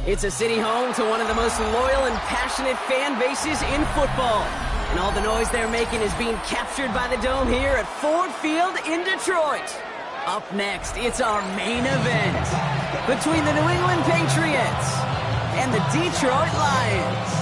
It's a city home to one of the most loyal and passionate fan bases in football. And all the noise they're making is being captured by the Dome here at Ford Field in Detroit. Up next, it's our main event between the New England Patriots and the Detroit Lions.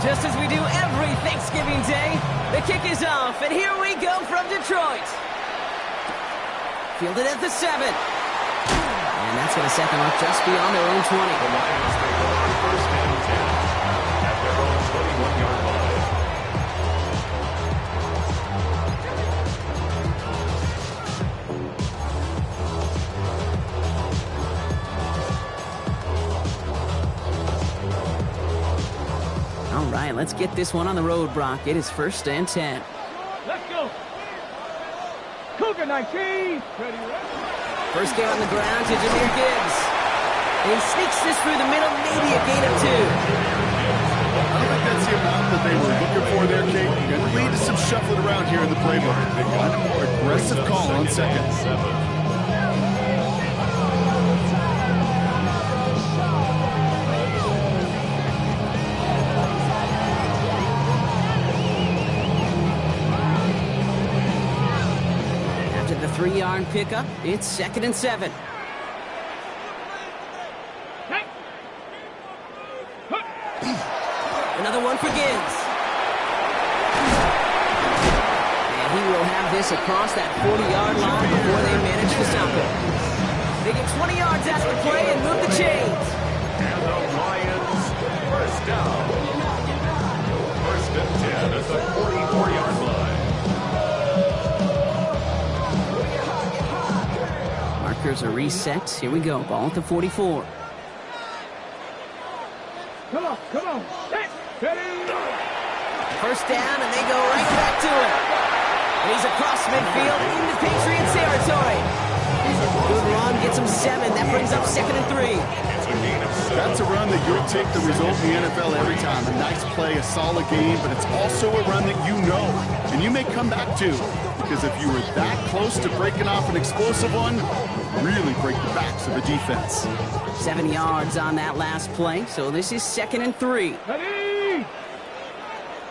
Just as we do every Thanksgiving Day, the kick is off, and here we go from Detroit. Fielded at the 7. And that's going to set them up just beyond their own 20. The Lions take over first and 10 at their own 21-yard line. All right, let's get this one on the road, Brock. It is first and 10. Let's go. Cougar 19. First game on the ground to Jahmyr Gibbs. And he sneaks this through the middle, maybe a gain of 2. I don't think that's the amount that they were looking for there, Kate. Going to lead to some shuffling around here in the playbook. They got a more aggressive call on second. After the 3-yard pickup, it's second and 7. Another one for Gibbs. And he will have this across that 40-yard line before they manage to stop it. They get 20 yards out of the play and move the chains. And the Lions first down. First and 10 at the 44-yard line. Markers are reset. Here we go. Ball at the 44. Come on, come on. First down, and they go right back to it. And he's across midfield into Patriots territory. Good run, gets him 7. That brings up second and 3. It's a gain of 7. That's a run that you'll take the result in the NFL every time. A nice play, a solid game, but it's also a run that you know, and you may come back to. Because if you were that close to breaking off an explosive one, really break the backs of the defense. 7 yards on that last play, so this is second and 3. Ready.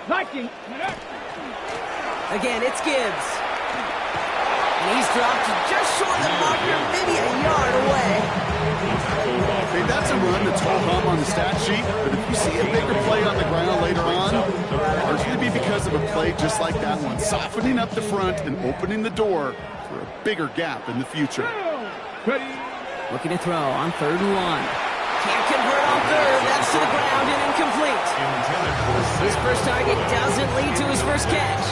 Liking. Again, it's Gibbs. And he's dropped just short of the marker, maybe a yard away. Okay, that's a run that's full hum on the stat sheet, but if you see a bigger play on the ground later on, largely be because of a play just like that one, softening up the front and opening the door for a bigger gap in the future. Ready. Looking to throw on 3rd and 1. Can't convert on 3rd. That's to the ground and incomplete. His first target doesn't lead to his first catch.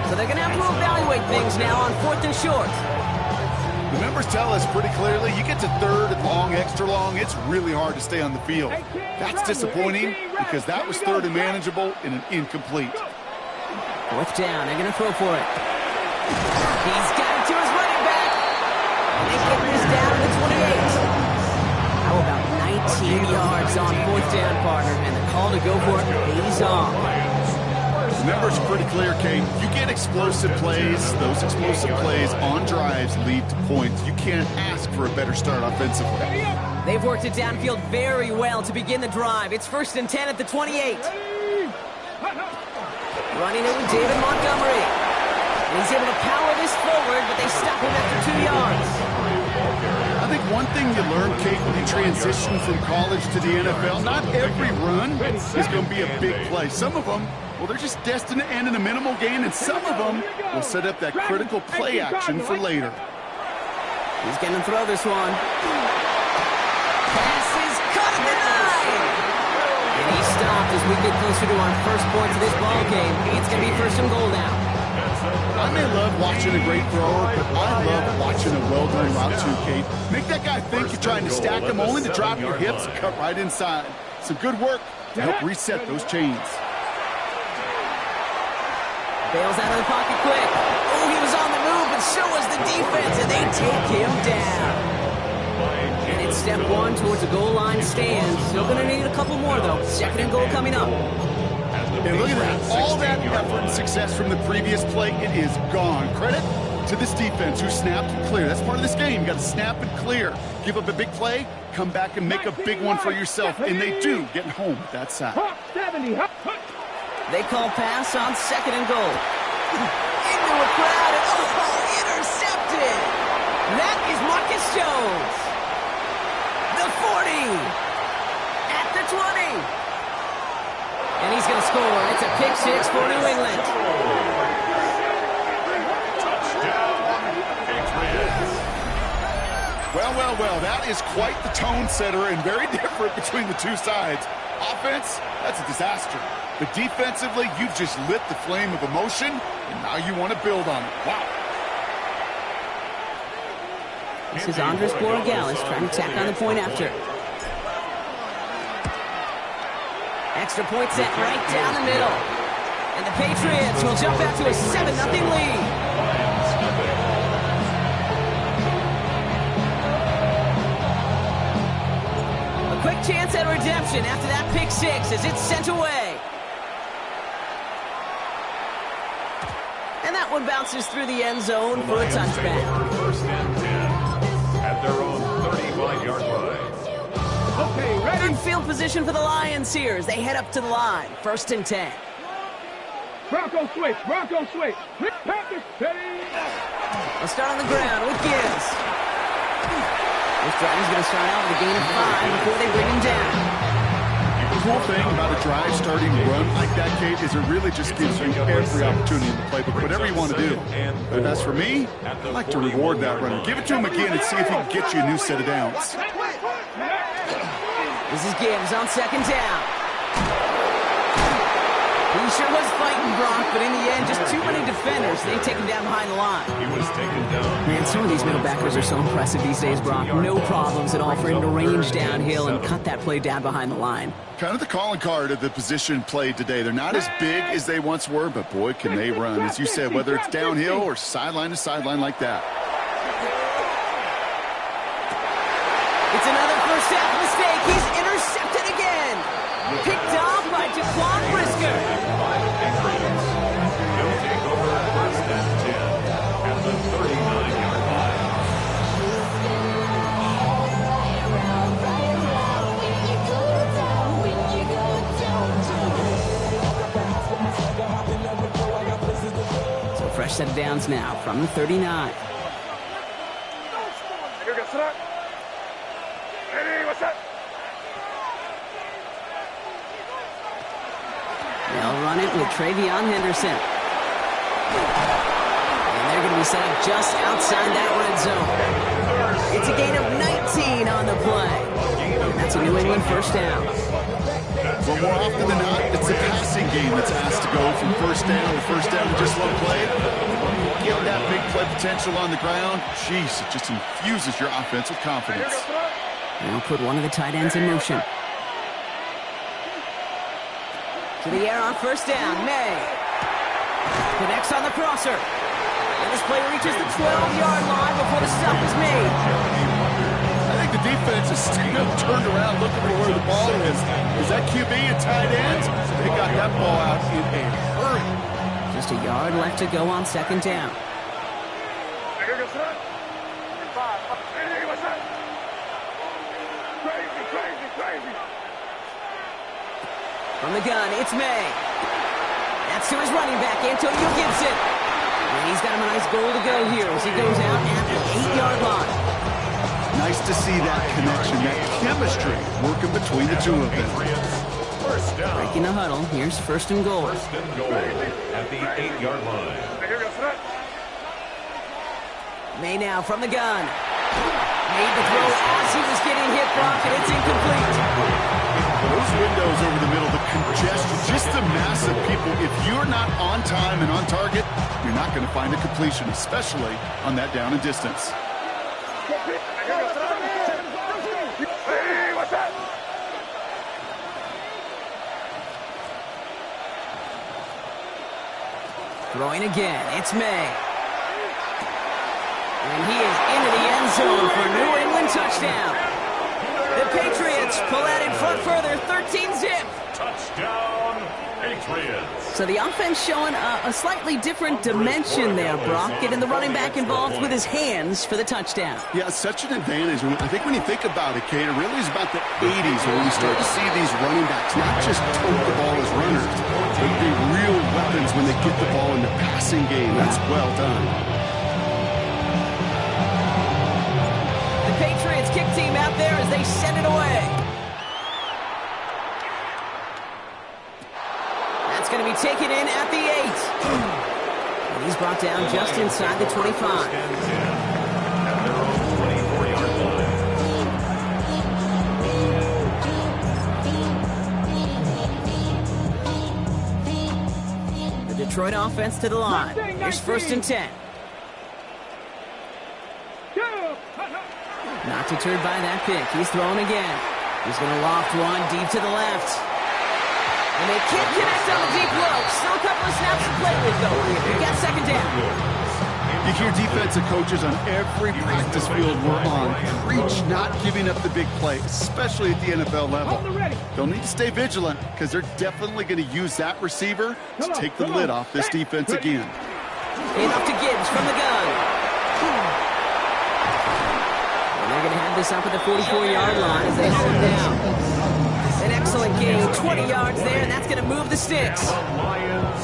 So they're going to have to evaluate things now on 4th and short. The numbers tell us pretty clearly, you get to 3rd and long, extra long, it's really hard to stay on the field. That's disappointing because that was 3rd and manageable and an incomplete. 4th down. They're going to throw for it. He's got it to his running back. And they get this down to the 28. How about 19 yards on 4th down, partner? And the call to go for it pays off. The numbers are pretty clear, Kate. You get explosive plays. Those explosive plays on drives lead to points. You can't ask for a better start offensively. They've worked it downfield very well to begin the drive. It's first and 10 at the 28. Running it with David Montgomery. And he's able to power this forward, but they stop him after 2 yards. I think one thing you learn, Kate, when you transition from college to the NFL, not every run is going to be a big play. Some of them, well, they're just destined to end in a minimal gain, and some of them will set up that critical play action for later. He's going to throw this one. Pass is caught at the 9. And he's stopped as we get closer to our first points of this ball game. It's going to be first and goal now. I may love watching a great thrower, but I love watching a well-done route too, Kate. Make that guy think you're trying to stack him, only to drop your hips, cut right inside. Some good work to help reset those chains. Bails out of the pocket quick. Oh, he was on the move, but So was the defense, and they take him down. And it's step one towards a goal line stand. Still going to need a couple more, though. Second and goal coming up. And look at that. All that effort and success from the previous play, it is gone. Credit to this defense who snapped and cleared. That's part of this game. You got to snap and clear. Give up a big play, come back and make a big one for yourself. And they do, getting home with that side. 70. They call pass on second and goal. Into a crowd, and intercepted. That is Marcus Jones. The 40. At the 20. And he's going to score. It's a pick six for New England. Well, that is quite the tone setter and very different between the two sides. Offense, that's a disaster. But defensively, you've just lit the flame of emotion, and now you want to build on it. Wow. This is Andres Borregales trying to tack on the point after. Extra point set right down the middle. And the Patriots will jump out to a 7-0 lead. Quick chance at redemption after that pick six as it's sent away. And that one bounces through the end zone for a touchback. First and 10 at their own 35-yard line. Okay, ready? Good field position for the Lions here as they head up to the line. First and 10. Bronco switch. Bronco switch. Packers steady. They'll start on the ground with Gibbs. This drive is going to start out with a gain of 5 before they bring him down. The cool thing about a drive starting run like that, Kate, is it really just gives you every opportunity in the playbook, whatever you want to do. But as for me, I like to reward that runner. Give it to him again and see if he can get you a new set of downs. This is Gibbs on second down. He sure was fighting Gronk, but in the end, just too many defenders. They take him down behind the line. He was taken down. Man, some of these middle backers are so impressive these days, Brock. No problems at all for him to range downhill and cut that play down behind the line. Kind of the calling card of the position played today. They're not as big as they once were, but boy, can they run. As you said, whether it's downhill or sideline to sideline like that. It's another first half mistake. He's intercepted again. Picked off by Jaquan Brisker. They'll take over first and 10 at the 39-yard line. So fresh set of downs now from the 39. They'll run it with Travion Henderson. And they're going to be set up just outside that red zone. It's a gain of 19 on the play. And that's a New England first down. Well, more often than not, it's a passing game that's asked to go from first down to just one play. Get that big play potential on the ground. Jeez, it just infuses your offense with confidence. They'll put one of the tight ends in motion. To the air on first down, May. Connects on the crosser. And this play reaches the 12-yard line before the stop is made. I think the defense is still turned around looking for where the ball is. Is that QB and tight ends? They got that ball out in a hurry. Just a yard left to go on second down. From the gun, it's May. That's to his running back, Antonio Gibson. And he's got him a nice goal to go here as he goes out at the 8-yard line. Nice to see that connection, that chemistry working between the two of them. First down. Breaking the huddle, here's first and goal. First and goal at the 8-yard line. May now from the gun. Made the throw as he was getting hit, Brock, and it's incomplete. Those windows over the middle, the congestion, just the mass of people. If you're not on time and on target, you're not going to find a completion, especially on that down and distance. Throwing again, it's May. And he is into the end zone for a New England touchdown. The Patriots pull out in front further, 13-zip. Touchdown, Patriots. So the offense showing a slightly different dimension there, Brock, getting the running back involved with his hands for the touchdown. Yeah, such an advantage. I think when you think about it, Kate, it really is about the 80s when we start to see these running backs not just tote the ball as runners, but be real weapons when they get the ball in the passing game. That's well done. The Patriots kick team out there as they send it away. That's going to be taken in at the 8. And he's brought down just inside the 25. At their own 24-yard line. The Detroit offense to the line. Here's 1st and 10. Not deterred by that pick. He's throwing again. He's going to loft one deep to the left. And they can't connect on the deep low. Still a couple of snaps to play with, though. We got 2nd down. You hear defensive coaches on every practice field we're on preach not giving up the big play, especially at the NFL level. They'll need to stay vigilant because they're definitely going to use that receiver to take the lid off this defense again. And up to Gibbs from the gun. And they're going to have this up at the 44-yard line as they hold him down. An excellent gain, 20 yards there, and that's going to move the sticks.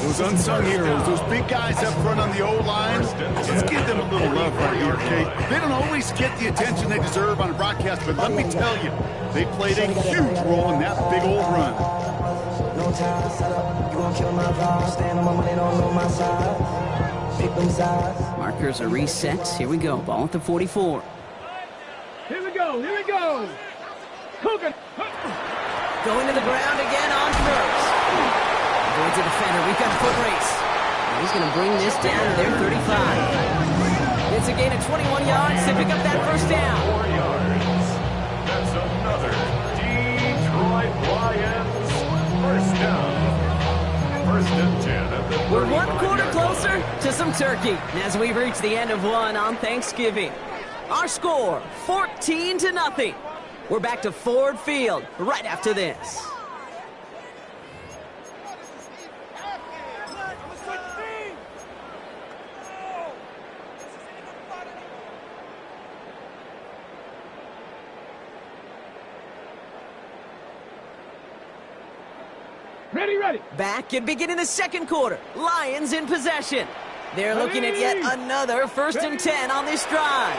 Those unsung heroes, those big guys up front on the O-line, let's give them a little love right here, Kate. They don't always get the attention they deserve on a broadcast, but let me tell you, they played a huge role in that big old run. No time, set up, you gon' kill my vibe. Stand on my money, don't know my side. Pick them sides. Markers are reset. Here we go, ball at the 44. Here we go, here we go. Cooking. Going to the ground again on first. Going to defender, we've got a foot race. And he's going to bring this down to their 35. It's a gain of 21 yards to pick up that 1st down. 4 yards. That's another Detroit Lions 1st down. 1st and 10 at the 35. We're 1 quarter closer to some turkey as we reach the end of one on Thanksgiving. Our score, 14-0. We're back to Ford Field right after this. Ready. Back and beginning the 2nd quarter. Lions in possession. They're looking at yet another 1st and 10 on this drive.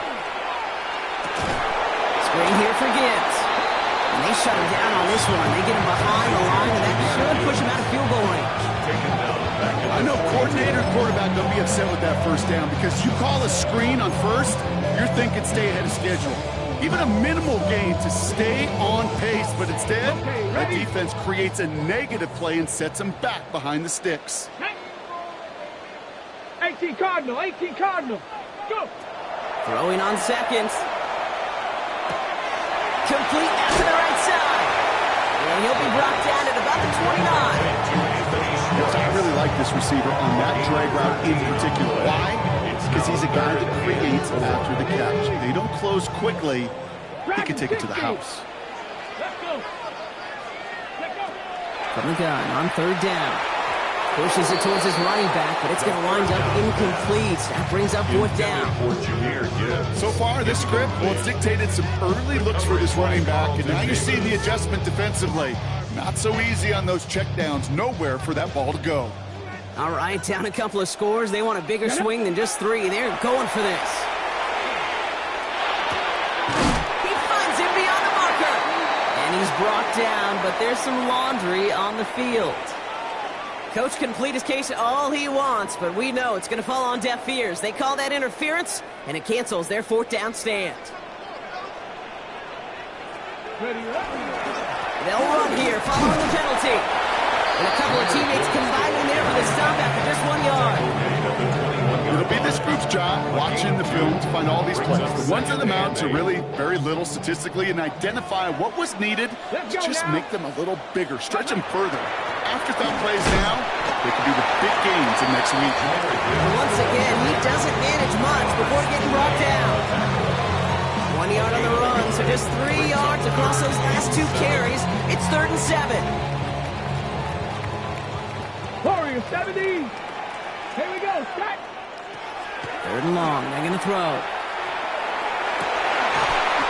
Screen here for Gibbs. And they shut him down on this one. They get him behind the line, and that should push him out of field goal range. I know coordinator and quarterback don't be upset with that 1st down because you call a screen on 1st, you're thinking stay ahead of schedule. Even a minimal gain to stay on pace, but instead, the defense creates a negative play and sets them back behind the sticks. 18 Cardinal. Go. Throwing on 2nd. Complete out to the right side. And he'll be brought down at about the 29. I really like this receiver on that drag route in particular. Why? Because he's a guy that creates after the catch. They don't close quickly. He can take it to the house. Let's go. From the gun on 3rd down. Pushes it towards his running back, but it's going to wind up incomplete. That brings up 4th down. So far, this script, well, it's dictated some early looks for this running back, and now you're seeing the adjustment defensively. Not so easy on those checkdowns. Nowhere for that ball to go. All right, down a couple of scores. They want a bigger swing than just 3. They're going for this. He finds him beyond the marker. And he's brought down, but there's some laundry on the field. Coach can plead his case all he wants, but we know it's going to fall on deaf ears. They call that interference, and it cancels their 4th down stand. They'll run here following the penalty. And a couple of teammates combining there for the stop after just 1 yard. It'll be this group's job watching the film to find all these plays. The ones on the mound to really very little statistically and identify what was needed to just make them a little bigger, stretch them further. Afterthought plays now, they could be the big games in next week. Once again, he doesn't manage much before getting brought down. 1 yard on the run, so just 3 yards across those last 2 carries. It's 3rd and 7. Warriors 70. Here we go. Set. 3rd and long. They're going to throw.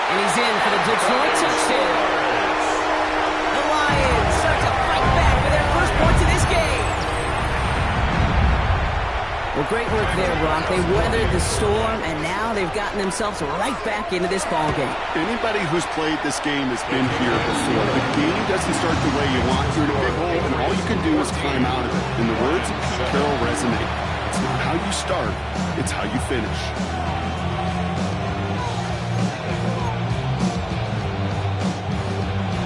And he's in for the Detroit touchdown. The Lions start to fight back for their first points in this game. Well, great work there, Brock. They weathered the storm, and now they've gotten themselves right back into this ball game. Anybody who's played this game has been here before. The game doesn't start the way you want. You're in a big hole, and all you can do is climb out of it. And the words of Pete Carroll resonate. It's not how you start, it's how you finish.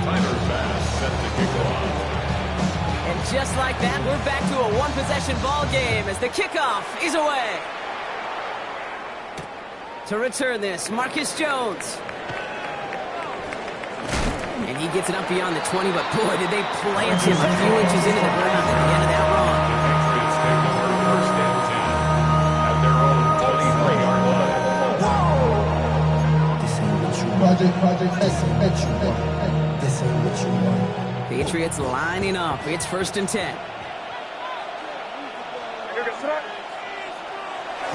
Tyler Bass set to kick off. And just like that, we're back to a one-possession ball game as the kickoff is away. To return this, Marcus Jones. And he gets it up beyond the 20, but boy, did they plant him a few inches into the ground at the end of that run. First and 10 at their own 43-yard line. This ain't what you want. This ain't what you want. Patriots lining up. It's 1st and 10.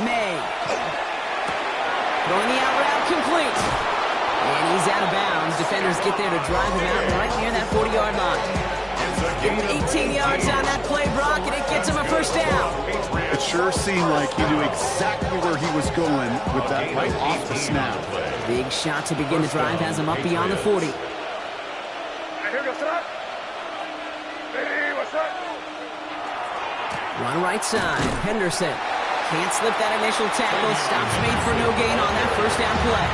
May. Throwing the out route complete. And he's out of bounds. Defenders get there to drive him out right near that 40-yard line. Getting 18 yards on that play, Brock, and it gets him a first down. It sure seemed like he knew exactly where he was going with that right off the snap. Big shot to begin the drive has him up beyond the 40. Run right side. Henderson can't slip that initial tackle. Stops made for no gain on that first down play.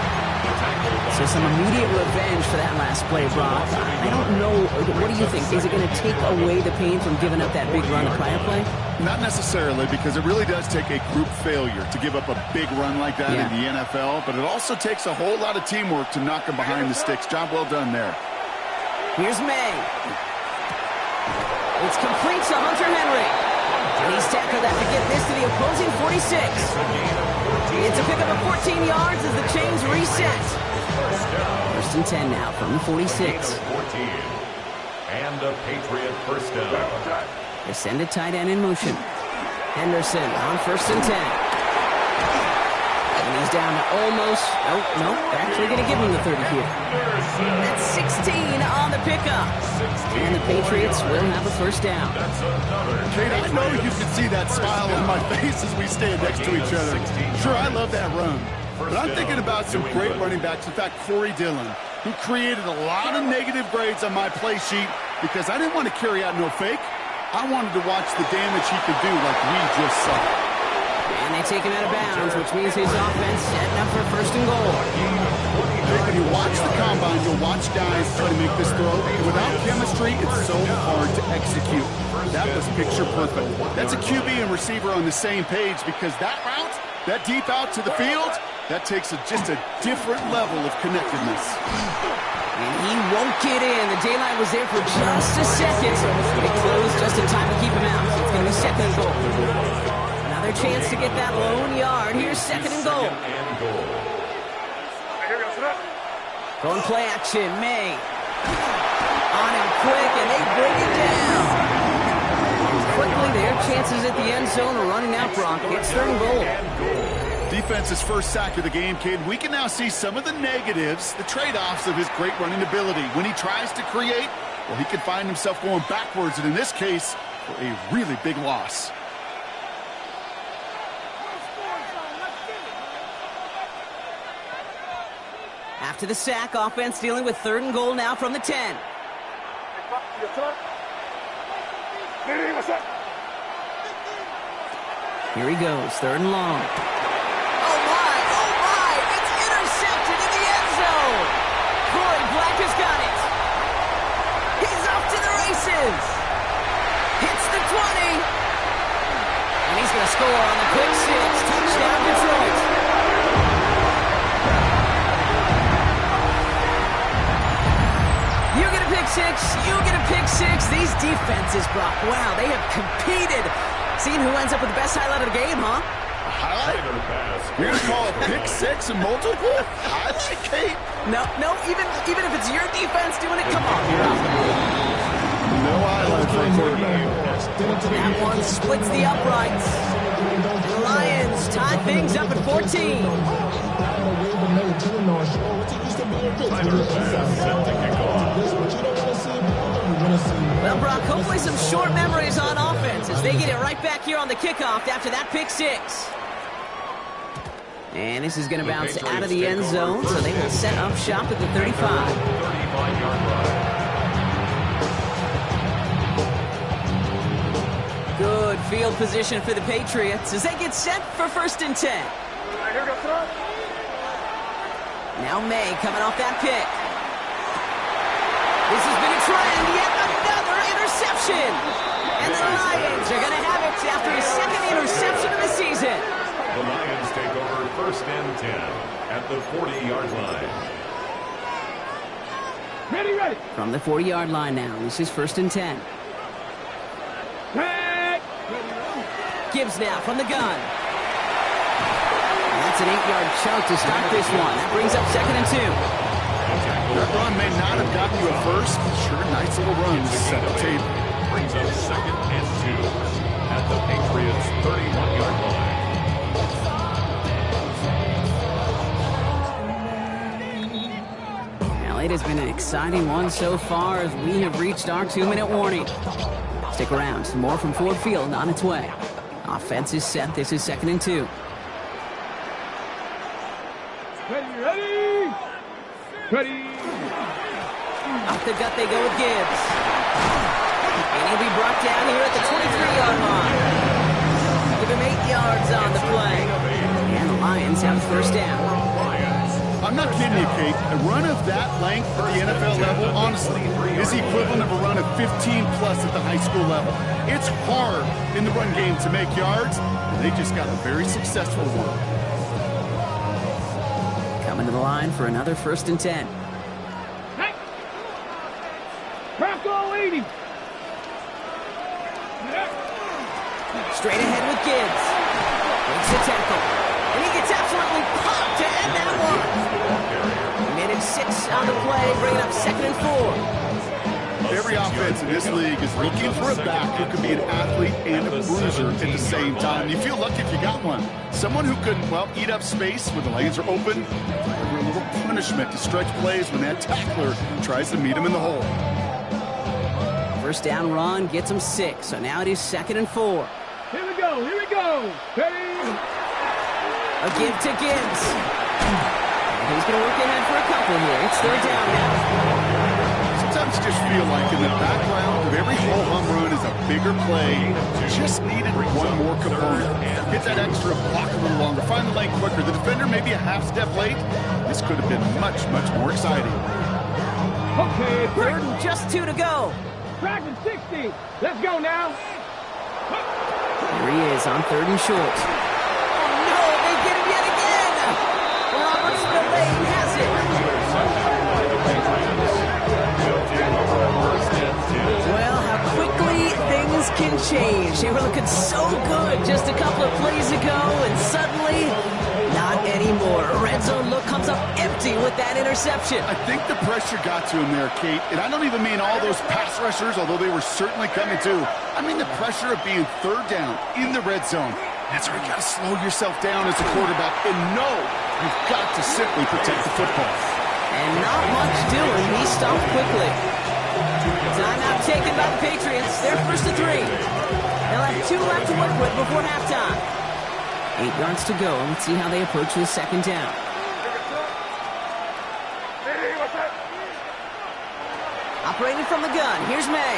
So some immediate revenge for that last play, Brock. I don't know. What do you think? Is it going to take away the pain from giving up that big run the prior play? Not necessarily, because it really does take a group failure to give up a big run like that in the NFL, but it also takes a whole lot of teamwork to knock him behind the sticks. Job well done there. Here's May. It's complete to Hunter Henry. And he's tackled that to get this to the opposing 46. It's a pickup of 14 yards as the chains reset. 1st and 10 now from the 46. 14. And a Patriot first down. They send a tight end in motion. Henderson on 1st and 10. And he's down to almost, nope, they're actually going to give him the 30 here. That's 16 on the pickup. And the Patriots will have a first down. Kate, I know you can see that smile on my face as we stand next to each other. Sure, I love that run. But I'm thinking about some great running backs. In fact, Corey Dillon, who created a lot of negative grades on my play sheet because I didn't want to carry out no fake. I wanted to watch the damage he could do like we just saw. And they take him out of bounds, which means his offense setting up for 1st and goal. When you watch the combine, you'll watch guys try to make this throw. Without chemistry, it's so hard to execute. That was picture perfect. That's a QB and receiver on the same page because that route, that deep out to the field, that takes just a different level of connectedness. And he won't get in. The daylight was there for just a second. It closed just in time to keep him out. It's going to be 2nd and goal. Another chance to get that lone yard. Here's 2nd and goal. Going play action. May. On him quick, and they bring it down. Quickly, their chances at the end zone are running out, Brock. It's 3rd and goal. Defense's first sack of the game, kid. We can now see some of the negatives, the trade-offs of his great running ability. When he tries to create, well, he can find himself going backwards, and in this case, for a really big loss. After the sack, offense dealing with 3rd and goal now from the 10. Here he goes, 3rd and long. Oh my, it's intercepted in the end zone. Corey Black has got it. He's off to the races. Hits the 20. And he's going to score on the quick 6. six, you get a pick six. These defenses, Brock, wow, they have competed. Seeing who ends up with the best highlight of the game, huh? Highlight? You're going to call a pick six and multiple? Highlight, Kate? No, even if it's your defense doing it, come on, you're out. No highlight for a quarterback. That one splits the uprights. The Lions tie things up at 14. Well, Brock, hopefully some short memories on offense as they get it right back here on the kickoff after that pick six. And this is going to bounce out of the end zone, so they will set up shop at the 35. Good field position for the Patriots as they get set for 1st and 10. Now May coming off that pick. This has been a trend, yet another interception. And the Lions are going to have it after his 2nd interception of the season. The Lions take over 1st and 10 at the 40-yard line. Ready. From the 40-yard line now, this is 1st and 10. Gibbs now from the gun. That's an 8-yard chunk to start this one. That brings up 2nd and 2. That run may not have gotten you a first. Sure, nice little run to set the table. Brings up 2nd and 2 at the Patriots' 31-yard line. Well, it has been an exciting one so far as we have reached our 2-minute warning. Stick around. Some more from Ford Field on its way. Offense is set. This is 2nd and 2. Ready. Up the gut they go with Gibbs. And he'll be brought down here at the 23-yard line. Give him 8 yards on the play. And the Lions have 1st down. I'm not kidding you, Kate. A run of that length at the NFL level, honestly, is the equivalent of a run of 15-plus at the high school level. It's hard in the run game to make yards, and they just got a very successful one. Coming to the line for another 1st and 10. Hey. Crack all 80. Straight ahead with Gibbs. Makes the tackle. And he gets absolutely popped to end that one. Made it 6 on the play, bringing up 2nd and 4. Every offense in this league is looking for a back who can be an athlete and a bruiser at the same time. You feel lucky if you got one. Someone who can, well, eat up space when the lanes are open. A little punishment to stretch plays when that tackler tries to meet him in the hole. 1st down run gets him 6, so now it is 2nd and 4. Here we go. Ready. A give to Gibbs. And he's going to work ahead for a couple here. It's 3rd down now. Sometimes you just feel like in the background of every ho-hum run is a bigger play. Just needed one more component. Get that extra block a little longer. Find the lane quicker. The defender may be a half step late. This could have been much, much more exciting. Okay, 3rd and just 2 to go. Tracking 60. Let's go now. Here he is on 3rd and short. Oh, no, they get him yet again. Robert Spillane has it. Well, how quickly things can change. They were looking so good just a couple of plays ago, and suddenly, not anymore. Red zone look comes up empty with that interception. I think the pressure got to him there, Kate. And I don't even mean all those pass rushers, although they were certainly coming too. I mean the pressure of being 3rd down in the red zone. That's where you got to slow yourself down as a quarterback and know you've got to simply protect the football. And not much doing. He stopped quickly. Timeout taken by the Patriots. They're 1st and 3. They'll have 2 left to work with before halftime. 8 yards to go. Let's see how they approach this 2nd down. Operating from the gun. Here's May.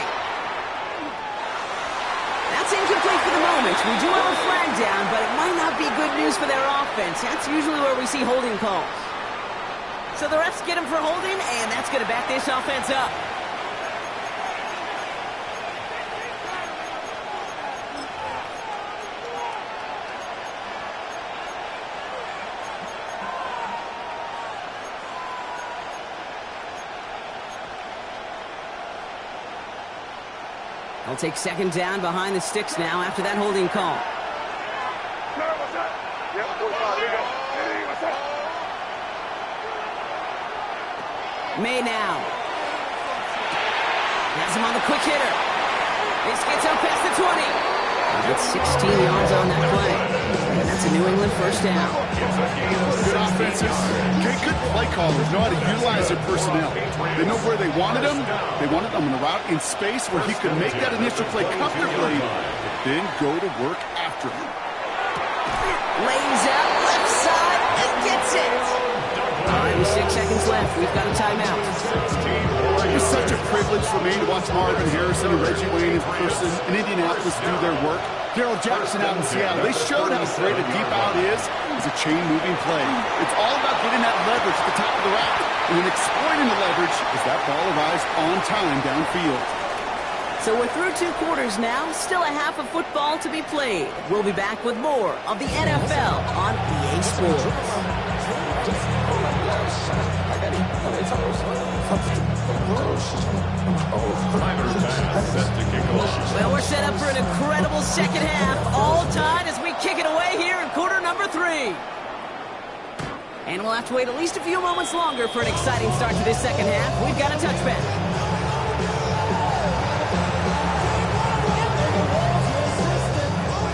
That's incomplete for the moment. We do have a flag down, but it might not be good news for their offense. That's usually where we see holding calls. So the refs get him for holding, and that's going to back this offense up. They'll take second down behind the sticks now after that holding call. May now. Has him on the quick hitter. This gets up past the 20. That's 16 yards on that play. And that's a New England first down. Good offenses. Okay, good play callers know how to utilize their personnel. They know where they wanted them. They wanted them in a route in space where he could make that initial play comfortably, then go to work after him. Lays out left side and gets it. All right, with 6 seconds left, we've got a timeout. It was such a privilege for me to watch Marvin Harrison and Reggie Wayne in person in Indianapolis do their work. Darrell Jackson out in Seattle, they showed how great a deep out is as a chain-moving play. It's all about getting that leverage at the top of the route and then exploiting the leverage as that ball arrives on time downfield. So we're through 2 quarters now, still a half of football to be played. We'll be back with more of the NFL on EA Sports. Well, we're set up for an incredible second half, all tied as we kick it away here in quarter number 3. And we'll have to wait at least a few moments longer for an exciting start to this second half. We've got a touchback.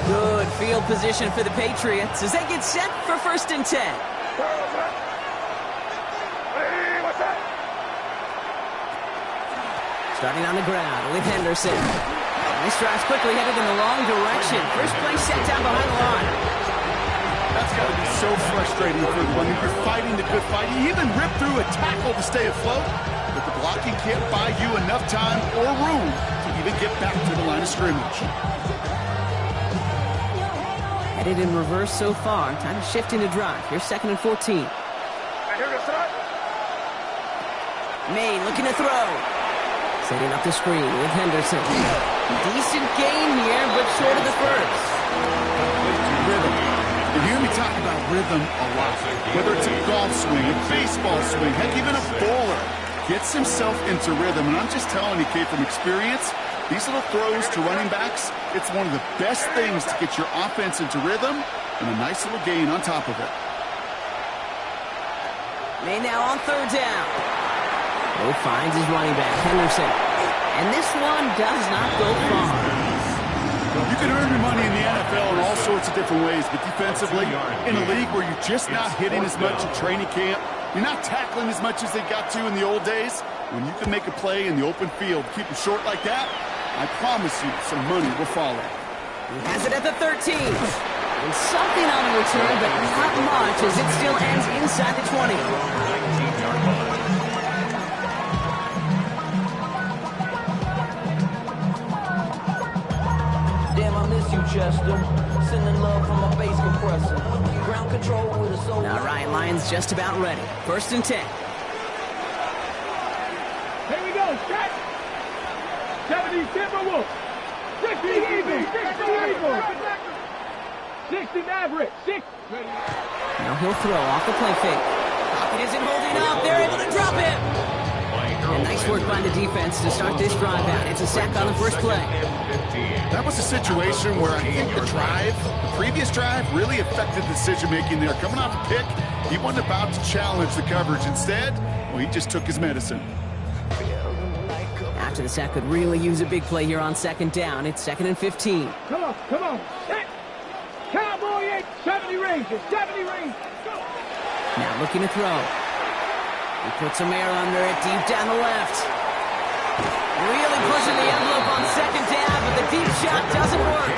Good field position for the Patriots as they get set for 1st and 10. Starting on the ground with Henderson. Nice drives quickly headed in the wrong direction. First play set down behind the line. That's got to be so frustrating for the one. You're fighting the good fight. You even rip through a tackle to stay afloat, but the blocking can't buy you enough time or room to even get back to the line of scrimmage. Headed in reverse so far. Time to shift into drive. Here's 2nd and 14. May looking to throw. Setting up the screen with Henderson. Decent gain here, but short of the first. Rhythm. You hear me talk about rhythm a lot. Whether it's a golf swing, a baseball swing, heck, even a bowler gets himself into rhythm. And I'm just telling you, Kate, from experience, these little throws to running backs, it's one of the best things to get your offense into rhythm and a nice little gain on top of it. May now on 3rd down. Bo finds his running back, Henderson. And this one does not go far. You can earn your money in the NFL in all sorts of different ways, but defensively, in a league where you're just not hitting as much in training camp, you're not tackling as much as they got to in the old days, when you can make a play in the open field, keep them short like that, I promise you some money will follow. He has it at the 13. And something on the return, but not much as it still ends inside the 20. Chester, sending love from a bass compressor. Ground control with a soul. All right, Lions just about ready. 1st and 10. Here we go, set. 70 Timberwolves. 60 Eagles. 60 Eagles. 60 Mavericks. 6. Now he'll throw off the play fake. It isn't holding up. They're able to drop it. And nice work by the defense to start this drive out. It's a sack on the first play. That was a situation where I think the previous drive really affected the decision-making there. Coming off a pick, he wasn't about to challenge the coverage. Instead, well, he just took his medicine. After the sack could really use a big play here on 2nd down. It's 2nd and 15. Come on, come on. Set. Cowboy 8, 70 ranges, 70 ranges. Go. Now looking to throw. He puts some air under it deep down the left. Really pushing the envelope on 2nd down, but the deep shot doesn't work.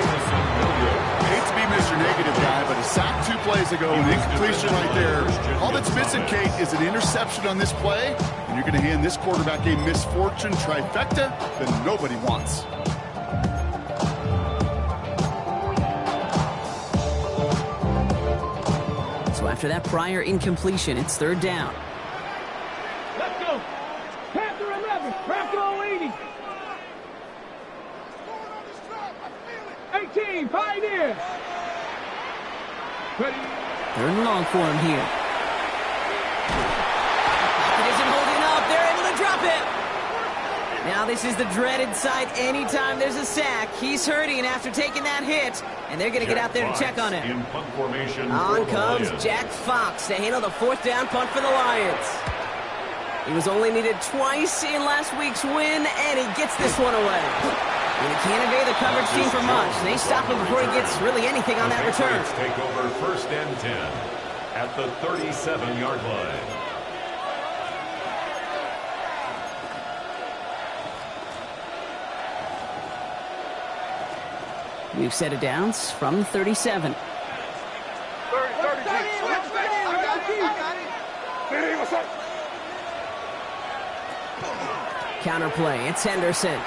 Hate to be Mr. Negative guy, but a sack 2 plays ago, an incompletion right there. All that's missing, Kate, is an interception on this play, and you're going to hand this quarterback a misfortune trifecta that nobody wants. So after that prior incompletion, it's 3rd down. Let's go. Panther 11, Panther 80. 18, Pioneer. Ready. 3rd and long for him here. It isn't holding up. They're able to drop it. Now this is the dreaded sight anytime there's a sack. He's hurting after taking that hit, and they're going to get out there to check on him. In punt formation On for the comes Lions. Jack Fox to handle the 4th down punt for the Lions. He was only needed twice in last week's win, and he gets this one away. And he can't evade the coverage team for much. They stop him before he gets really anything on that return. Patriots take over 1st and 10 at the 37-yard line. We've set it downs from the 37. 30, 36. Vinny, what's up? Counterplay, it's Henderson. And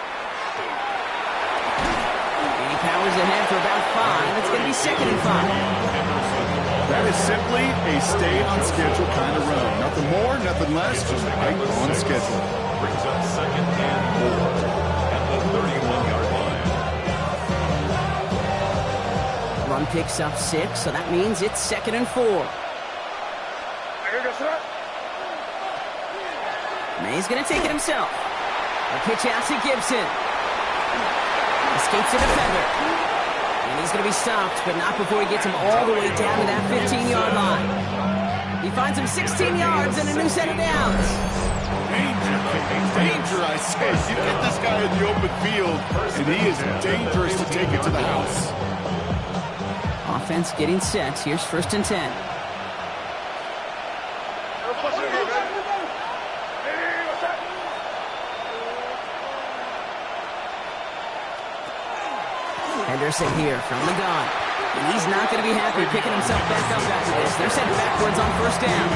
he powers ahead for about 5. It's going to be 2nd and 5. That is simply a stay-on-schedule kind of run. Nothing more, nothing less, just right on schedule. Brings up 2nd and 4 at the 31-yard line. Run picks up 6, so that means it's 2nd and 4. May's going to take it himself. A pitch out to Gibson. Escapes the defender. And he's going to be stopped, but not before he gets him all the way down to that 15-yard line. He finds him 16 yards and a new set of downs. Danger, I say. You get this guy in the open field, and he is dangerous to take it to the house. Offense getting set. Here's 1st and 10. Henderson here from the gun. And he's not going to be happy picking himself back up after this. They're sent backwards on 1st down.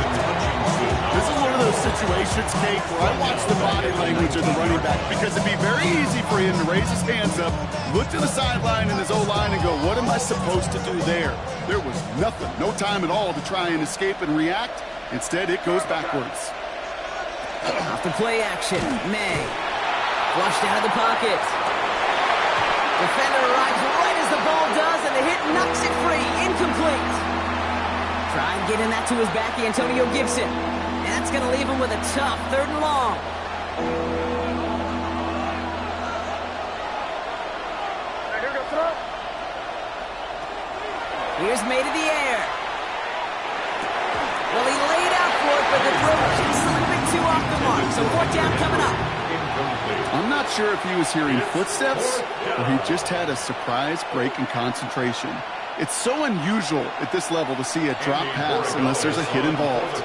This is one of those situations, Kate, where I watch the body language of the running back because it'd be very easy for him to raise his hands up, look to the sideline in his O-line and go, what am I supposed to do there? There was nothing, no time at all to try and escape and react. Instead, it goes backwards. Off the play action, May. Flushed out of the pocket. Defender arrives right as the ball does, and the hit knocks it free. Incomplete. Try getting that to his back, Antonio Gibson. And that's going to leave him with a tough 3rd and long. Here's May to the air. Well, he laid out for it, but the throw just a little bit too off the mark. So 4th down coming up. I'm not sure if he was hearing footsteps or he just had a surprise break in concentration. It's so unusual at this level to see a drop pass unless there's a hit involved.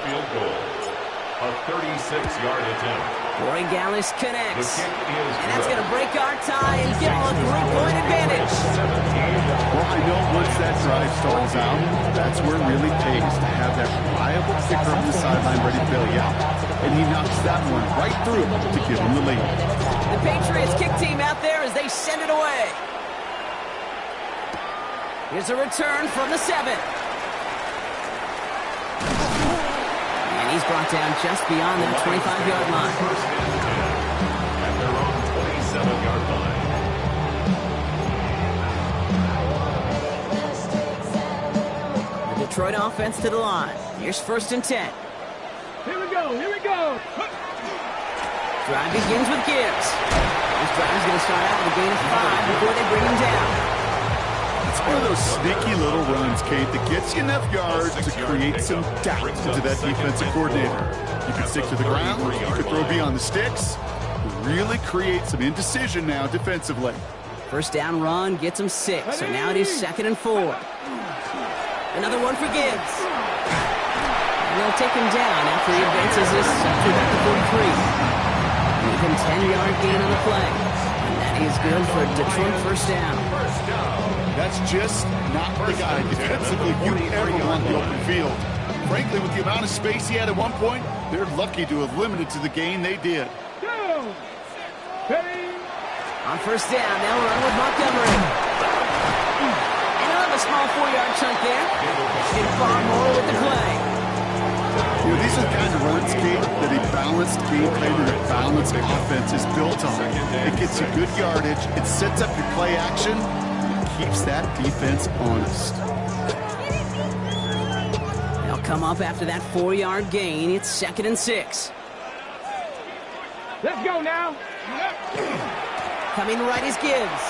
A 36-yard attempt. Corey Gallis connects. The kick is And that's going to break our tie and give him a 3-point advantage. Well, I know once that drive stalls out, that's where it really pays to have that reliable kicker on the sideline ready to bail you out. And he knocks that one right through to give him the lead. The Patriots kick team out there as they send it away. Here's a return from the 7. And he's brought down just beyond that 25-yard line. 1st and 10 at their own 27-yard line. The Detroit offense to the line. Here's 1st and 10. Here we go, here we go. Drive begins with Gibbs. This drive is going to start out with a gain of 5 before they bring him down. It's one of those sneaky little runs, Kate, that gets you enough yards to create some doubt into that defensive coordinator. You can stick to the ground, you can throw beyond the sticks, really create some indecision now defensively. 1st down run gets him 6, so now it is 2nd and 4. Another one for Gibbs. And they'll take him down after he advances this up to about the 43. An even 10-yard gain on the play. And that is good for Detroit 1st down. That's just not the guy defensively you ever want in the open field. Frankly, with the amount of space he had at one point, they're lucky to have limited to the gain they did. Down. Ready. On 1st down, they'll run with Montgomery. And he'll have a small 4-yard chunk there. Did far more with the play. You know, these are the kind of runs, Kate, that a balanced game plan and a balanced offense is built on. It gets you good yardage, it sets up your play action, keeps that defense honest. They'll come up after that 4-yard gain. It's 2nd and 6. Let's go now. Coming right is Gibbs.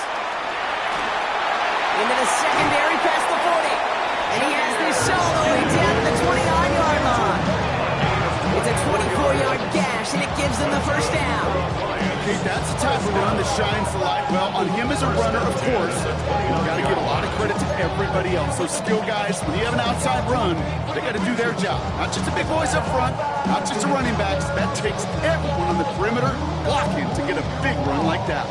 Into the secondary past the 40. And he has this all the way down to the 29-yard line. It's a 24-yard gash, and it gives them the first down. Okay, that's the type of run that shines the light. Well, on him as a runner, of course, you've got to give a lot of credit to everybody else. Those skill guys, when you have an outside run, they got to do their job. Not just the big boys up front, not just the running backs. That takes everyone on the perimeter blocking to get a big run like that.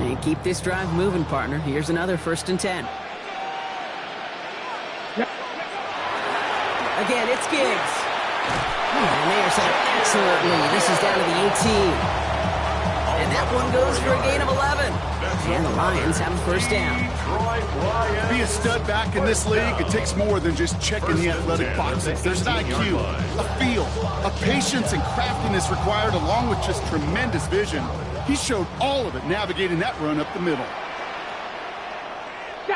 And keep this drive moving, partner. Here's another 1st and 10. Again, it's Gibbs. And they are set up excellently. This is down to the 18. And that one goes for a gain of 11. And the Lions have a first down. To be a stud back in this league, it takes more than just checking the athletic boxes. There's an IQ, a feel, a patience and craftiness required, along with just tremendous vision. He showed all of it navigating that run up the middle.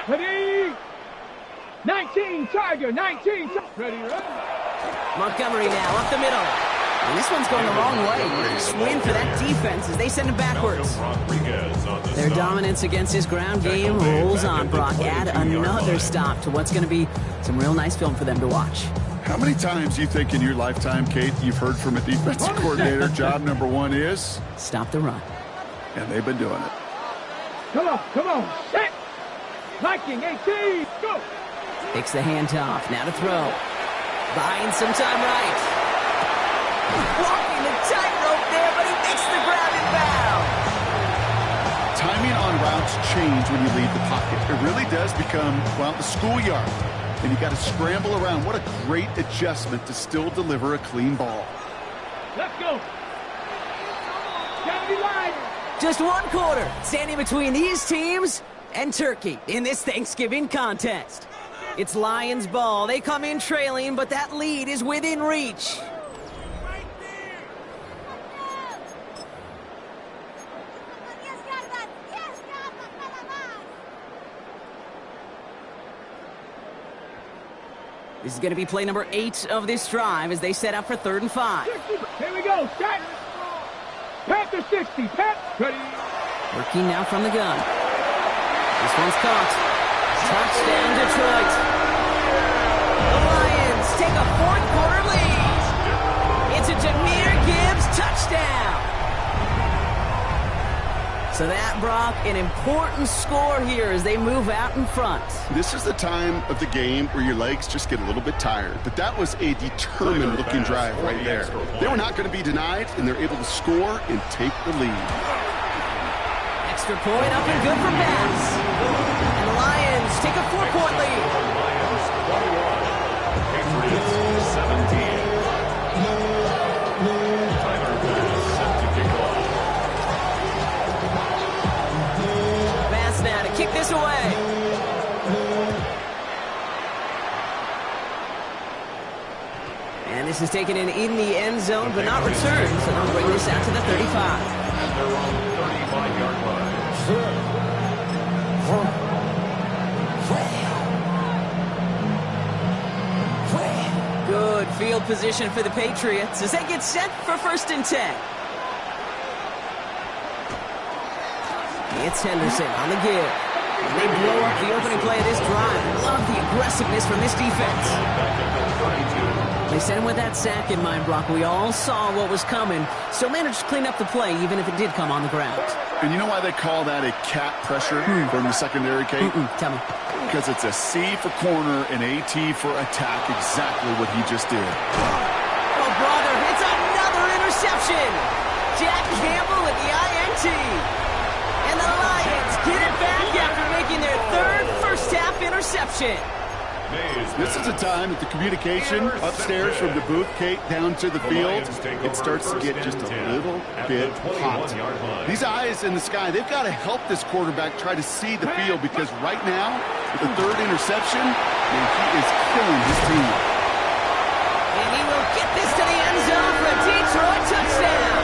Ready? 19, Tiger, 19. Ready, ready. Montgomery now up the middle. And this one's going the wrong way. Nice win for that defense as they send him backwards. Their dominance against his ground game rolls on, Brock. Add another stop to what's going to be some real nice film for them to watch. How many times do you think in your lifetime, Kate, you've heard from a defensive coordinator, job number one is? Stop the run. And they've been doing it. Come on, set. Viking, 18, go. Takes the handoff, now to throw. Buying some time right. Walking the tightrope there, but he makes the grab in bounds. Timing on routes change when you leave the pocket. It really does become, well, the schoolyard. And you got to scramble around. What a great adjustment to still deliver a clean ball. Let's go. Gotta be live. Just one quarter standing between these teams and Turkey in this Thanksgiving contest. It's Lions ball. They come in trailing, but that lead is within reach. This is going to be play number 8 of this drive as they set up for 3rd and 5. Here we go, set. Panther 60, Pat, ready. Working now from the gun. This one's caught. Touchdown, Detroit. The Lions take a 4th quarter lead. It's a Jahmyr Gibbs touchdown. So that, Brock, an important score here as they move out in front. This is the time of the game where your legs just get a little bit tired. But that was a determined-looking drive right there. They were not going to be denied, and they're able to score and take the lead. Extra point up and good for Bass. And the Lions take a 4-point lead. Lions 21, Patriots 17. Tyler Bass set to kick off. Bass now to kick this away. And this is taken in the end zone, but not returned, so they'll bring this out to the 35. And they're on the 35-yard line. Good field position for the Patriots as they get set for 1st and 10. It's Henderson on the give. And they blow up the opening play of this drive. Love the aggressiveness from this defense. They sent him with that sack in mind, Brock. We all saw what was coming, so managed to clean up the play, even if it did come on the ground. And you know why they call that a cat pressure from the secondary, Kate? Tell me. Because it's a C for corner and a T for attack, exactly what he just did. Oh, brother, it's another interception. Jack Campbell with the INT. And the Lions get it back after making their 3rd first-half interception. This is a time that the communication upstairs from the booth, Kate, down to the field, it starts to get just a little bit hot. These eyes in the sky, they've got to help this quarterback try to see the field because right now, with the 3rd interception, man, he is killing his team. And he will get this to the end zone for a Detroit touchdown.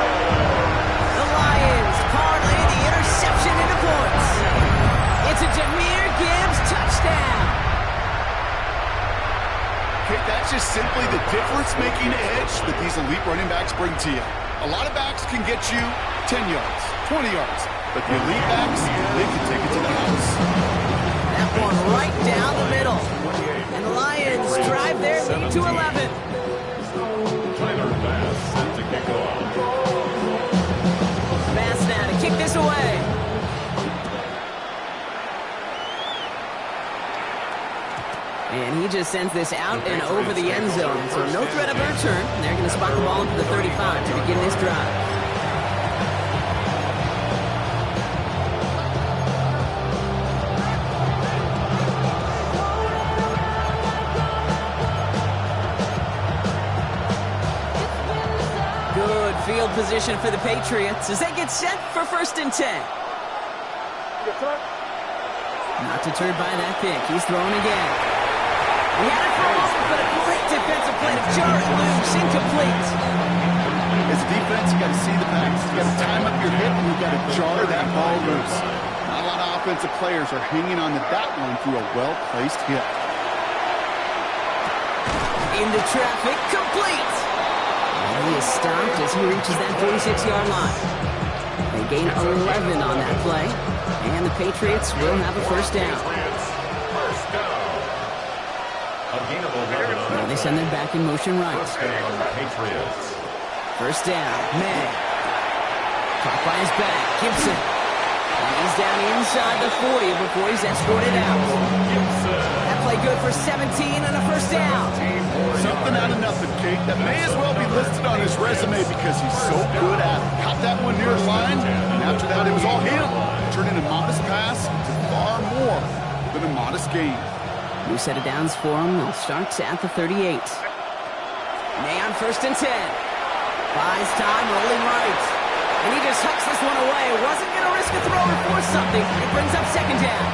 The Lions parlay the interception into points. It's a Jahmyr Gibbs touchdown. Kate, that's just simply the difference difference-making edge that these elite running backs bring to you. A lot of backs can get you 10 yards, 20 yards, but the elite backs, they can take it to the house. That one right down the middle. And the Lions drive their lead to 11. Tyler Bass set to kick off. Bass now to kick this away. And he just sends this out and over the end zone. So no threat of a return. They're going to spot the ball up to the 35 to begin this drive. Good field position for the Patriots as they get set for 1st and 10. Not deterred by that pick. He's throwing again. He had it for a moment, but a great defensive play to jar it loose, incomplete. As a defense, you got to see the pass. You got to time up your hit, and you got to jar that ball loose. Not a lot of offensive players are hanging on to that one through a well-placed hit. Into traffic, complete. And he is stopped as he reaches that 46-yard line. They gain 11 on that play, and the Patriots will have a 1st down. Now they send them back in motion right. 1st down, May. Caught by his back, Gibson. He's down inside the 40 before he's escorted out. That play good for 17 and a 1st down. Something out of nothing, Kate. That may as well be listed on his resume because he's so good at it. Caught that one near the line, and after that it was all him. Turning a modest pass to far more than a modest gain. New set of downs for him. They'll start at the 38. May on 1st and 10. Buys time, rolling right. And he just hucks this one away. Wasn't going to risk a throw or force something. It brings up 2nd down.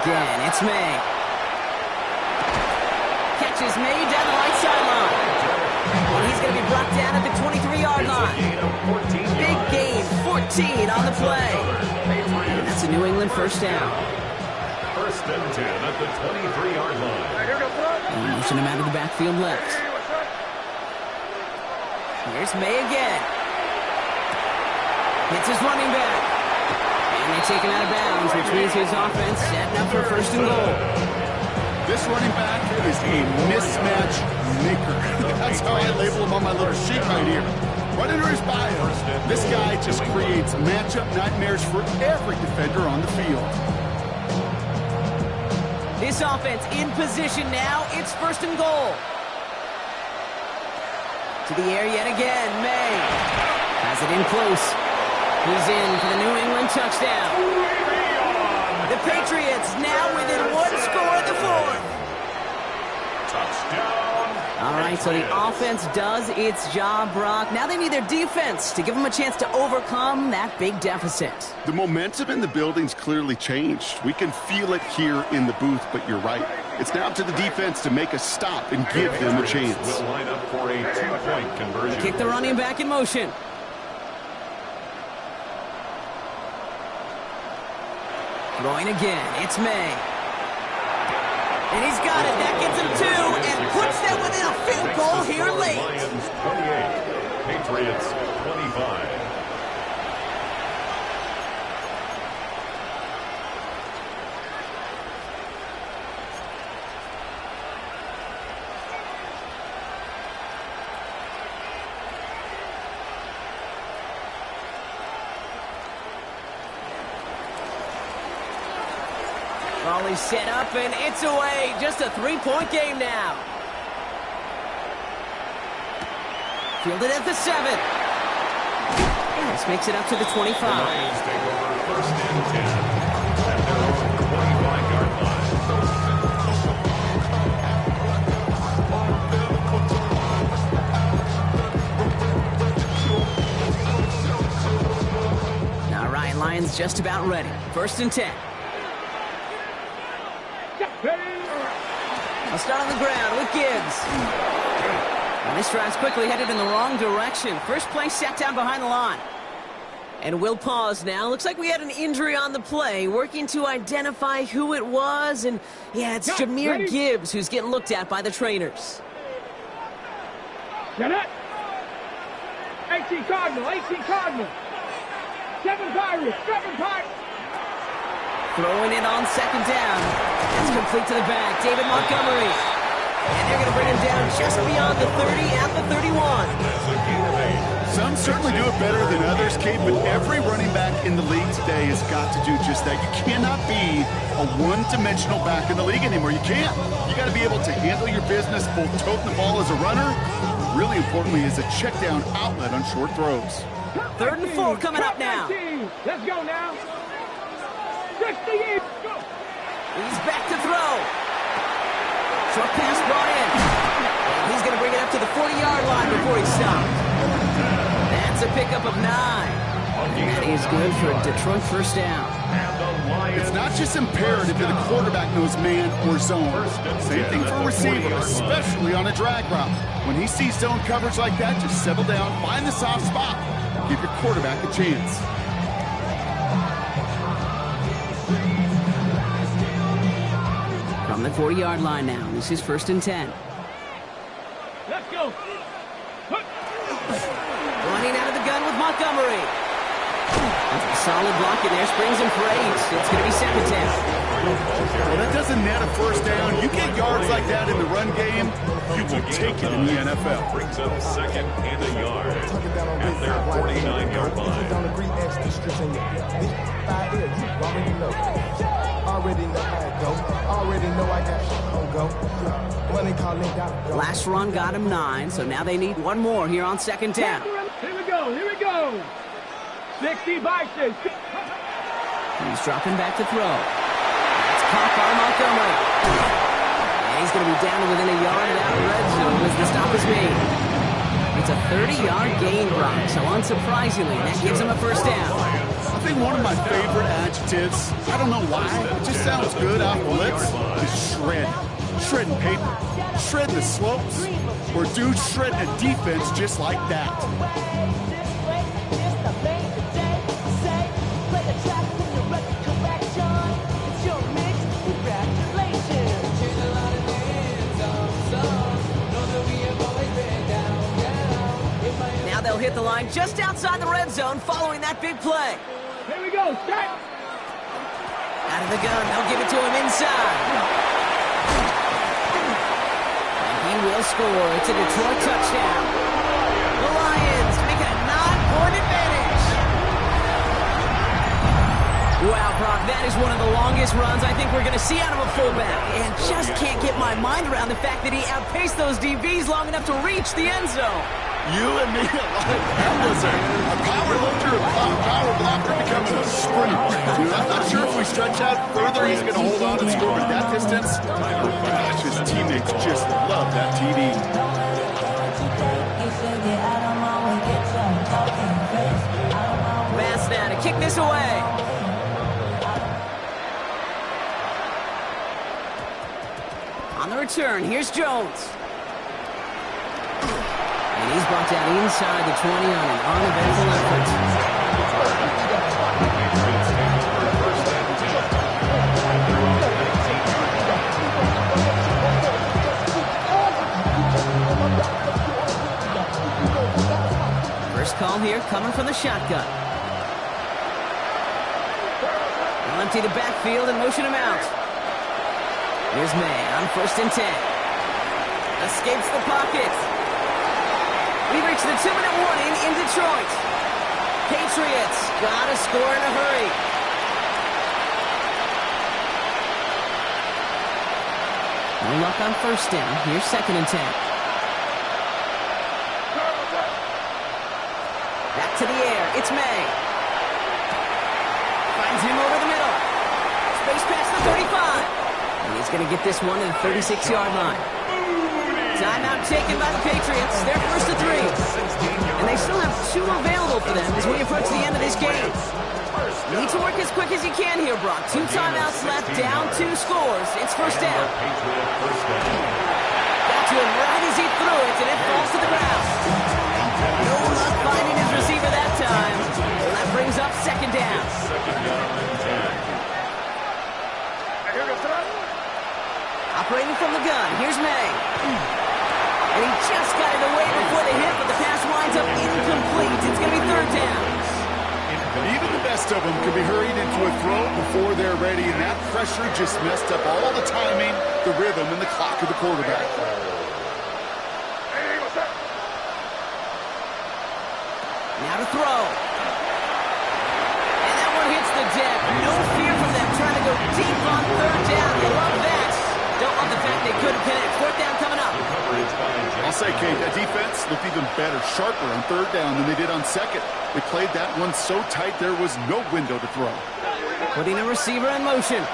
Again, it's May. Catches May down the right sideline. And he's going to be brought down at the 23-yard line. Big gain, 14 on the play. And that's a New England 1st down. 1st and 10 at the 23-yard line. And motion him out of the backfield left. Here's May again. Hits his running back. And they take him out of bounds, which means his offense setting up for 1st and goal. This running back is a mismatch maker. That's how I label him on my little sheet right here. Right under his bio, this guy just creates matchup nightmares for every defender on the field. This offense in position now. It's 1st and goal. To the air yet again, May. Has it in close. He's in for the New England touchdown. The Patriots now within 1 score of the 4th. Touchdown. All right, so the offense does its job, Brock. Now they need their defense to give them a chance to overcome that big deficit. The momentum in the building's clearly changed. We can feel it here in the booth, but you're right. It's now up to the defense to make a stop and give them a chance. Will line up for a 2-point conversion. Kick the running back in motion. Throwing again, it's May. And he's got it. That gets him 2 and puts them within a field goal here late. Lions 28, Patriots 25. Volley set up, and it's away. Just a 3-point game now. Fielded at the 7. This makes it up to the 25. The Lions take over 1st and 10 at their own 25-yard line. All right, Lions just about ready. 1st and 10. I'll start on the ground with Gibbs. And this drive's quickly headed in the wrong direction. First play set down behind the line. And we'll pause now. Looks like we had an injury on the play. Working to identify who it was. And, yeah, it's Jahmyr Gibbs who's getting looked at by the trainers. Get it. 18 Cardinal, 18 Cardinal. 7 Pirates, 7 Pirates. Throwing it on second down. It's complete to the back. David Montgomery. And they're going to bring him down just beyond the 30 at the 31. Some certainly do it better than others, Kate, but every running back in the league today has got to do just that. You cannot be a one-dimensional back in the league anymore. You can't. You got to be able to handle your business, both toting the ball as a runner, really importantly as a check-down outlet on short throws. 3rd and 4 coming up now. Let's go now. 60. Go. He's back to throw. Short pass brought in. And he's going to bring it up to the 40-yard line before he stopped. That's a pickup of 9. And that is good for a Detroit first down. It's not just imperative that the quarterback knows man or zone. Same thing for a receiver, especially on a drag route. When he sees zone coverage like that, just settle down, find the soft spot, give your quarterback a chance. From the 40-yard line now, this is 1st and 10. Let's go. Running out of the gun with Montgomery. That's a solid block in there. Springs him for 8. It's going to be 2nd down. Well, that doesn't net a first down. You get yards like that in the run game, you will take it in the NFL. Brings up 2nd and a yard at their 49-yard line. Last run got him 9, so now they need one more here on 2nd down. Here we go, here we go. 60 Bison. He's dropping back to throw. That's caught by Montgomery. And he's going to be down to within a yard of that red zone as the stop is made. It's a 30-yard gain, Brock, so unsurprisingly, that gives him a first down. I think one of my favorite adjectives, I don't know why, it just sounds good off the lips, is shred. Shredding paper, shred the slopes, or dude shredding a defense just like that. Now they'll hit the line just outside the red zone following that big play. Here we go, start. Out of the gun, they'll give it to him inside. He will score. It's a Detroit touchdown. The Lions make it a 9-point advantage. Wow, Brock, that is one of the longest runs I think we're going to see out of a fullback. And just can't get my mind around the fact that he outpaced those DBs long enough to reach the end zone. You and me alike. That was a power lifter, a power blocker becoming a sprinter. I'm not sure if we stretch out further, he's going to hold on and score at that distance. Gosh, his teammates just love that TD. Bass now to kick this away. On the return, here's Jones. And he's brought down inside the 20 on an uneventful effort. First call here coming from the shotgun. They'll empty the backfield and motion him out. Here's May on 1st and 10. Escapes the pocket. We reach the 2-minute warning in Detroit. Patriots gotta score in a hurry. No luck on 1st down. Here's 2nd and 10. Back to the air. It's May. Finds him over the middle. Space past the 35. And he's going to get this one to the 36-yard line. Timeout taken by the Patriots. They're 1st and 3. And they still have 2 available for them as we approach the end of this game. You need to work as quick as you can here, Brock. 2 timeouts left, down 2 scores. It's 1st down. Got to him right as he threw it, and it falls to the ground. No luck finding his receiver that time. Well, that brings Operating from the gun, here's May. And he just got it away before the hit, but the pass winds up incomplete. It's going to be third down. And even the best of them can be hurried into a throw before they're ready, and that pressure just messed up all the timing, the rhythm, and the clock of the quarterback. Now to throw. And that one hits the deck. No fear from them trying to go deep on third down. They love that. Don't love the fact they couldn't connect. Fourth down coming up. I'll say, Kate, that defense looked even better, sharper on third down than they did on second. They played that one so tight there was no window to throw. Putting a receiver in motion.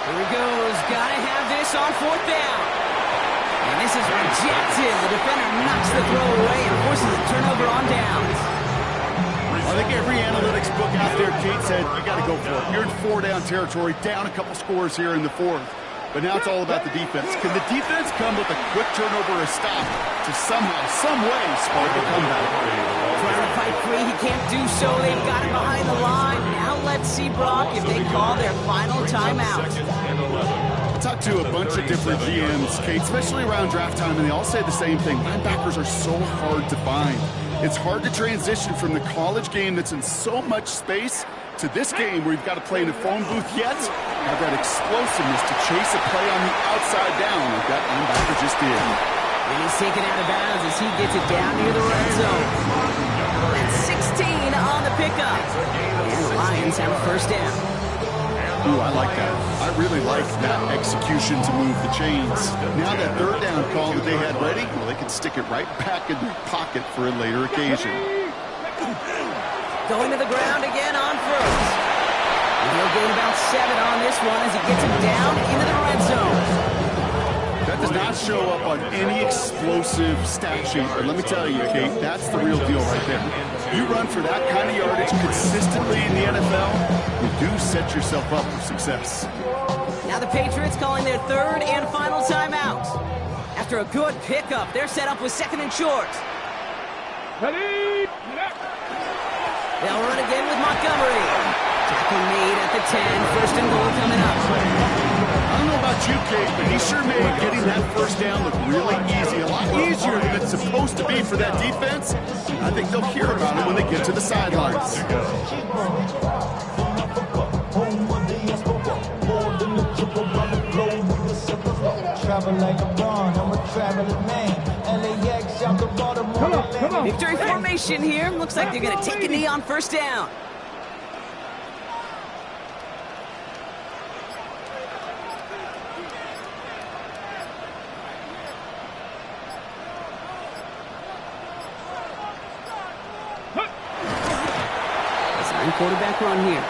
Here he goes. Gotta have this on fourth down. And this is rejected. The defender knocks the throw away and forces a turnover on downs. I think every analytics book out there, Kate, said you got to go for it. You're in four-down territory, down a couple scores here in the fourth. But now it's all about the defense. Can the defense come with a quick turnover or stop to somehow, some way, spark a comeback? Trying to fight free, he can't do so. They've got him behind the line. Now let's see, Brock, if they call their final timeout. I talked to a bunch of different GMs, Kate, especially around draft time, and they all say the same thing. Linebackers are so hard to find. It's hard to transition from the college game that's in so much space to this game where you've got to play in a phone booth yet have that explosiveness to chase a play on the outside down like that linebacker just did. And he's taken out of bounds as he gets it down near the red zone. That's 16 on the pickup. And the Lions have a first down. Ooh, I like that. I really like that execution to move the chains. Now that third down call that they had ready, well, they can stick it right back in their pocket for a later occasion. Going to the ground again on first. And he'll gain about 7 on this one as he gets him down into the red zone. That does not show up on any explosive stat sheet, but let me tell you, Kate, that's the real deal right there. You run for that kind of yardage consistently in the NFL, you do set yourself up for success. Now the Patriots calling their third and final timeout. After a good pickup, they're set up with second and short. Ready? They'll run again with Montgomery. Tackle made at the 10. First and goal coming up. I don't know about you, Kate, but he sure made getting that first down look really easy. A lot easier than it's supposed to be for that defense. I think they'll hear about it when they get to the sidelines. Come on. Victory formation here. Looks like they're going to take a knee on first down. Quarterback run here.